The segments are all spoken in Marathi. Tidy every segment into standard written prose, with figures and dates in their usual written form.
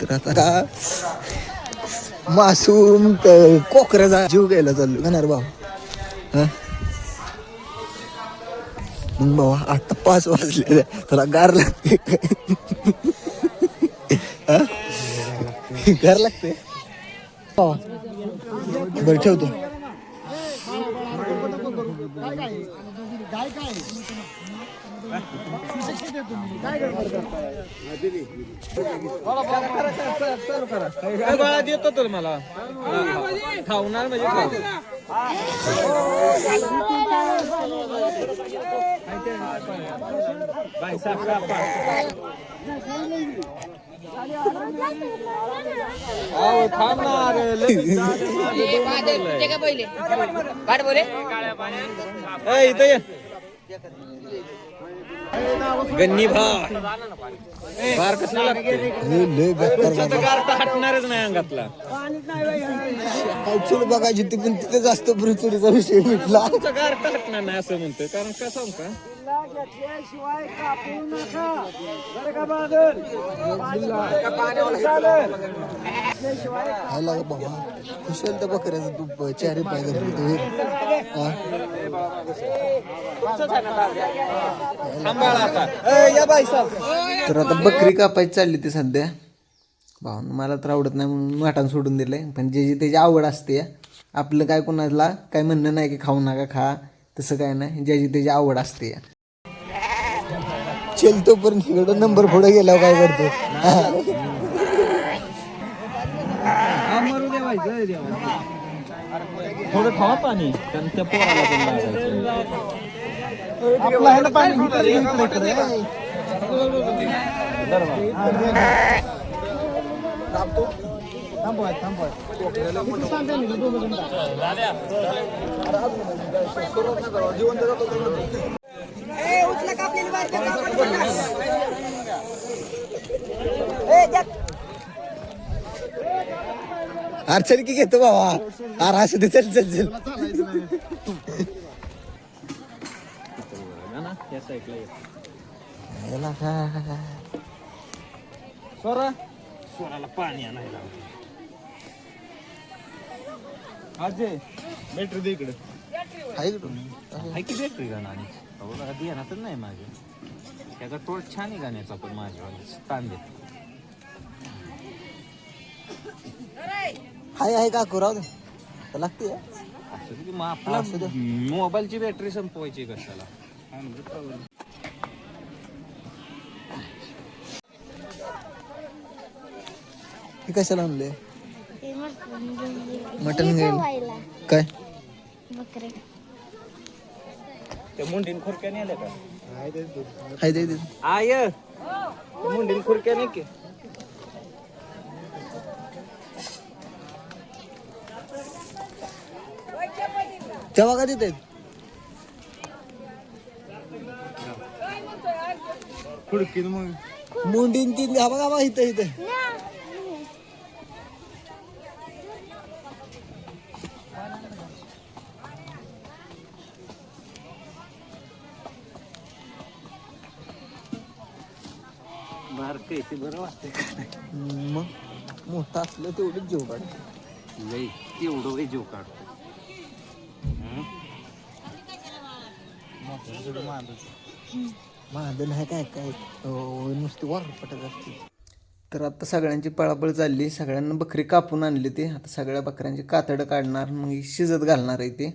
तर आता मासूम कोकऱ्याचा जीव घ्यायला चाललो घेणार भाऊ. हा मग भावा आता 5 वाजले तुला गार लागते. गार लागते बरं ठेवतो. देतो तर मला खावणार म्हणजे गन्नी भार कसं हटणारच नाही अंगातला. चुल बघायची ती पण तिथे जास्त चुलीचा विषय मिटला. गारटा हटणार नाही असं म्हणतोय कारण कसं का बाबा खुशाल तर बकऱ्याचं तूप 4 पाय धरले. तर आता बकरी कापायची चालली ती सध्या. भाऊन मला तर आवडत नाही म्हणून मटण सोडून दिलंय. पण ज्याची त्याची आवड असते. आपलं काय कोणाला काय म्हणणं नाही की खाऊ नका खा तसं काय नाही. ज्याची त्याची आवड असते. चलतो पण इकडं नंबर पुढे गेल्यावर काय करतो. थोडं खावा पाणी कारण त्या पोराला चल की घेतो बाबा. अरे असं दे चल चल चल. सोराला पाणी आणायला अजय बॅटरी दे इकडे. आहे की बॅटरी गाणं आणि ध्यानातच नाही माझ्या. त्याचा तोड छान आहे गाण्याचा पण माझ्या ताण देत. हाय काकू राहू दे लागते. आपला मोबाईलची बॅटरी संपवायची कशाला. हे कशाला आणले मटन घ्यायला काय त्या मुंडीन खुरक्याने आल्या का हाय दे आय मुंडीन खुरक्याने की तेव्हा का देत खुडकीन मग मुंडीन तीन हा बघा इथं इथं. बारकं ते बरं वाटतंय. मग मोठा असलं तेवढंच जीव काढतो. लई तेवढं जीव काढतो. मादन आहे काय काय नुसती वारपटच असते. तर आता सगळ्यांची पळापळ चालली. सगळ्यांना बकरी कापून आणली ते. आता सगळ्या बकऱ्यांची कातडं काढणार मग शिजत घालणार आहे ते.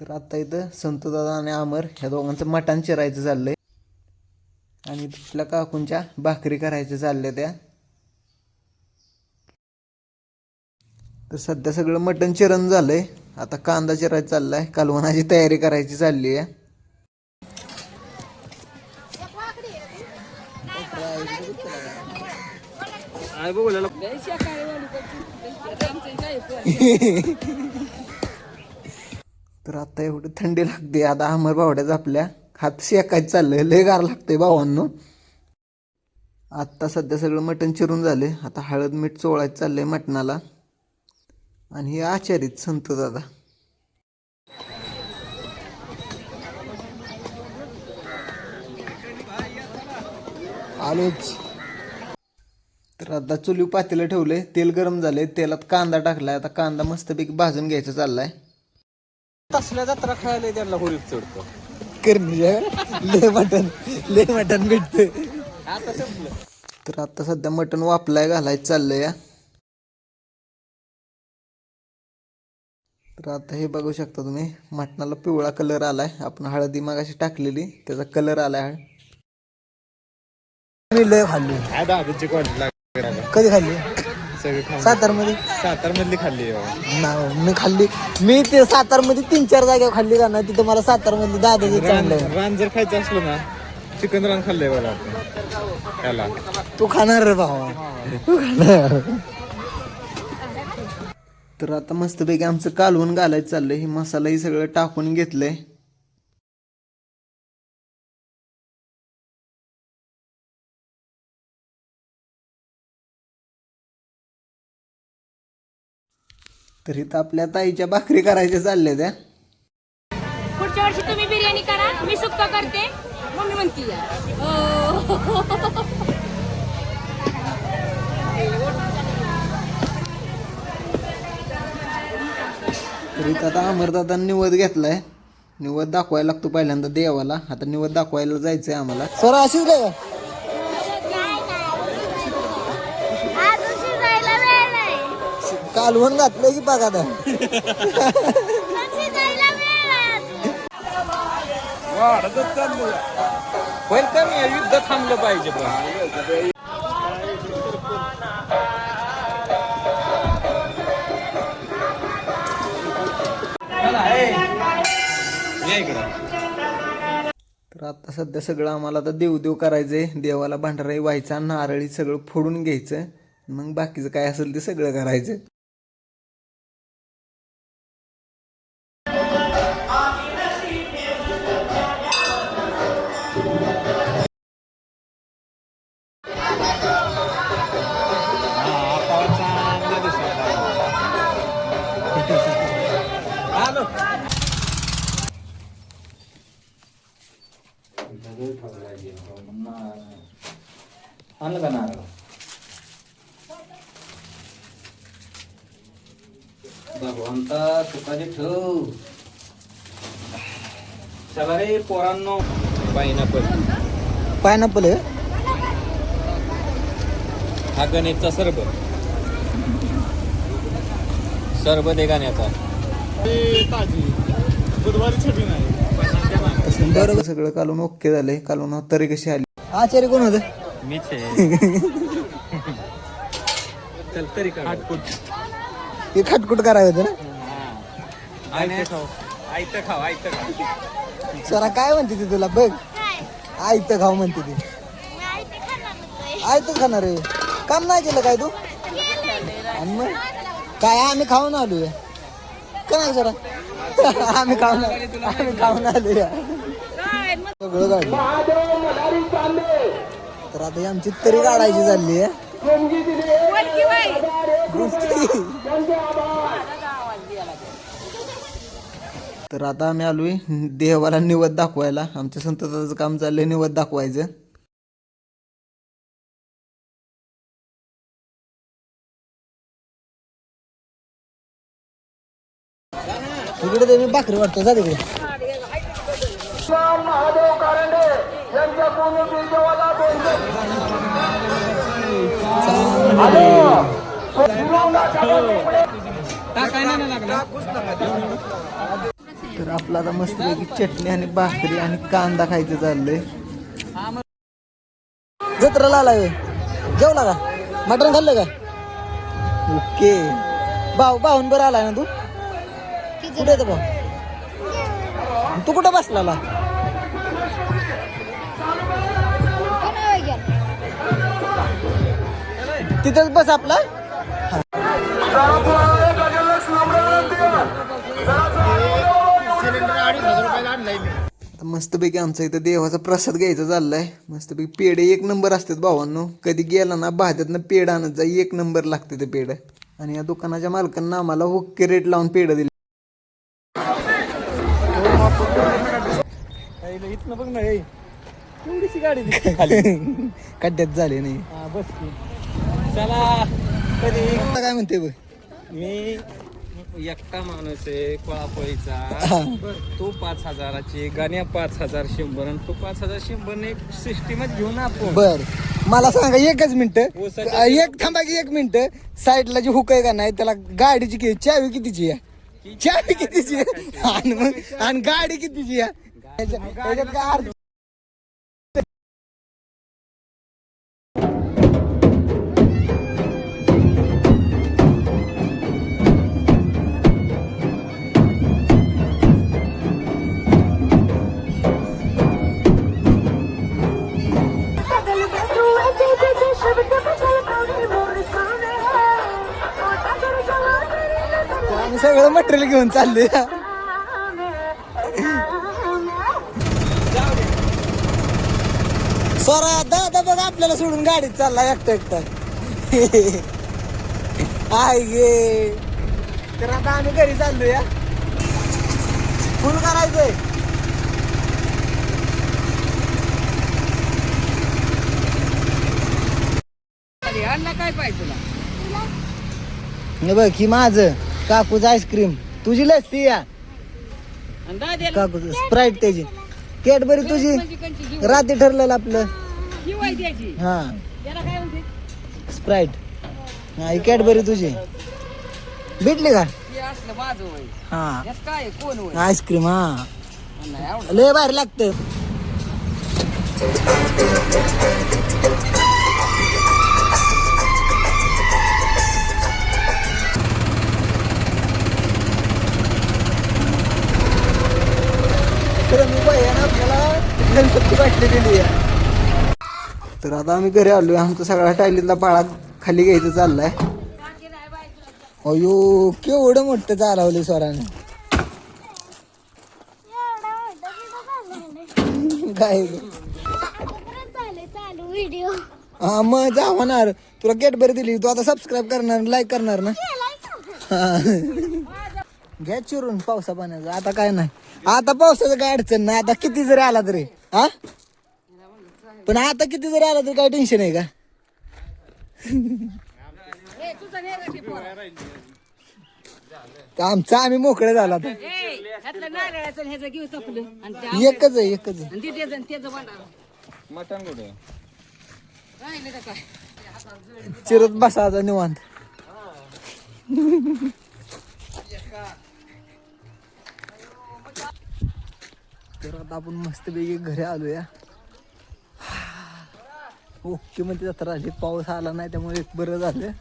तर आता इथं संतोदादा आणि अमर ह्या दोघांचं मटण चिरायचं चाललंय आणि तिथल्या काकूंच्या भाकरी करायच्या चालल्या त्या. तर सध्या सगळं मटण चिरण झालंय. आता कांदा चिरायचा चाललाय, कालवणाची तयारी करायची चालली आहे. तर आता एवढी थंडी लागते. आता अमर बावड्याचं आपल्या हात शेकायचं चाललंय, लय गार लागतंय भावांनो. आत्ता सध्या सगळं मटण चिरून झाले. आता हळद मीठ चोळायचं चाललंय मटणाला. आणि हे आचारीत संतो दादा आलोच. तर आता चुली पातेलं ठेवलंय, तेल गरम झालंय, तेलात कांदा टाकलाय. आता कांदा मस्तपैकी भाजून घ्यायचा चाललाय. तसल्या जत्रा खायला त्यांना हुरीप चढतो. लय मटण भेटतंय. आता संपलं. तर आता सध्या मटण वापलाय घालायचं चाललंय या. तर आता हे बघू शकता तुम्ही, मटणाला पिवळा कलर आलाय. आपण हळदी मगाशी टाकलेली, त्याचा कलर आलाय. मी लय खाल्ली. कधी खाल्ली? सातार मधली खाल्ली. मी खाल्ली. मी ते सातार मध्ये 3-4 जागेवर खाल्ली का ना, तिथं मला सातार मध्ये दादाजी चांगलं. रान जर खायचं असलं ना, चिकन रान खाल्लंय बघा आपण त्याला. तू खाणार रे भावा, तू खाणार. तर आता मस्तपैकी आमचं कालवण घालायचं चाललंय. हे मसालाही सगळं टाकून घेतलंय. तर इथं आपल्या ताईच्या भाकरी करायच्या चालल्या त्या. पुढच्या वर्षी तुम्ही बिर्याणी करा, मी सुक्का करते. मम्मी म्हणती तर इथं आता अमरदादा निवद घेतलाय. निवद दाखवायला लागतो पहिल्यांदा देवाला. आता निवद दाखवायला जायचंय आम्हाला. सर अशीच काय कालवण घातलंय की बघा आता. वेलकम. युद्ध थांबलं पाहिजे पण. तर आता सध्या सगळं आम्हाला आता देव करायचंय. देवाला भांडाराही व्हायचा, नारळी सगळं फोडून घ्यायचं, मग बाकीचं काय असेल ते सगळं करायचं. आणलं का नारळ? भगवंता सुखाचे ठेव. चला रे पोरांनो. पायनॅपल आहे हा गणेशचा सरबत. सरबत आहे गाण्याचा. बरोबर. सगळं कालून ओके झालंय. कालून तरी कशी आली. आचार्य कोण होतं? मीच चल तरी खाटकूट. हे खटकुट करायचं होतं ना. आयतं खाव. सरा काय म्हणते ती तुला बघ. आयतं खाऊ म्हणते ती. आयतं खाणार आहे. काम नाही केलं काय तू? आणि मग काय आम्ही खाऊन आलोय का नाही सरा? आम्ही खाऊन आलोय सगळं गाडी. तर आता आमची तरी काढायची चालली आहे. तर आता आम्ही आलोय देवाला निवद दाखवायला. आमच्या संतताचं काम चाललंय निवद दाखवायचं. तिकडे ते मी भाकरी वाटतो जा तिकडे. तर आपलं आता मस्तपैकी चटणी आणि भाकरी आणि कांदा खायचं चाललंय. जत्राला आलाय जेवला का? मटण खाल्लं का? ओके. भाऊन बरं आलाय ना तू? कुठे येतं भाऊ? तू कुठं बसला? तिथंच बस आपला. मस्तपैकी आमचा इथं देवाचा प्रसाद घ्यायचा चाललाय. मस्तपैकी पेढे एक नंबर असतात भावांनो. कधी गेला ना भाज्यातनं पेढ आणत जा, एक नंबर लागते ते पेढ. आणि या दुकानाच्या मालकांना आम्हाला ओके रेट लावून पेढ दिले. इथनं बघ ना एवढीशी गाडी दिसते खाली. खड्ड्यात झाले नाही. बस चला कधी काय म्हणते बघ. मी एकटा माणूस आहे पळापळीचा. तो 5,000ची गाण्या 5,000 100 आणि तो 5,000 एक सिस्टीमच घेऊन आपण. बर मला सांगा एकच मिनिट. एक थांबा की 1 मिनिट. साईडला जी हुक आहे का नाही त्याला गाडीची किती चावी कितीची आहे? चावी कितीची आहे? आणि मग आणि गाडी कितीची आहे? त्याच्यात काय अर्थ. आम्ही सगळं मटेरियल घेऊन चाललोय. स्वरा दादा बघा आपल्याला सोडून गाडीत चालला एकटा. आय गे. तर आता आम्ही घरी चाललोय. फुल करायचंय. काय पाहिजे तुला? हे बघ ही माझं काकूच आईस्क्रीम, तुझी लस्सी या काकूच स्प्राईट त्याची, कॅडबरी तुझी रात्री ठरलेलं आपलं. हा स्प्राईट. हा ही कॅडबरी तुझी भेटली का? हा आईस्क्रीम. हा लय भारी लागतं. तर आता आम्ही घरी आलोय. आमचा सगळा टायलीतला पाळा खाली घ्यायचं चाललाय. अयो केवढं मोठं चालवलं स्वराने. काय हा मग जा होणार. तुला कॅडबरी दिली, तू आता सबस्क्राईब करणार, लाईक करणार ना. घ्या चिरून पावसा पाण्याचं. आता काय नाही, आता पावसाचं काय अडचण नाही. आता किती जरी आला तरी हा, पण आता किती जरी आला तरी काय टेन्शन आहे का? आमचं आम्ही मोकळे झाला. एकच आहे. मटण कुठे? चिरत बसायचा निवांत. तर आता आपण मस्तपैकी घरी आलोया. ओके मध्ये जत्रा आली, पाऊस आला नाही त्यामुळे एक बरं झालं.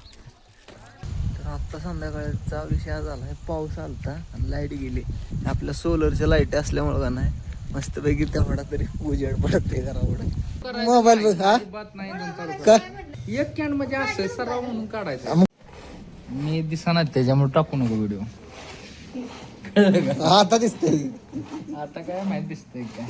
तर आत्ता संध्याकाळचा विषय झालाय, पाऊस आलता आणि लाईट गेली. आपल्या सोलरच्या लाईट असल्यामुळं का नाही मस्तपैकी तेवढा तरी उजेड पडते घरावर. मोबाईल बघ. हा का एक कॅन म्हणजे असं सराव म्हणून काढायचं. मी दिसणार त्याच्यामुळे टाकू नको व्हिडिओ. आता दिसतंय. आता काय माहित दिसतंय काय.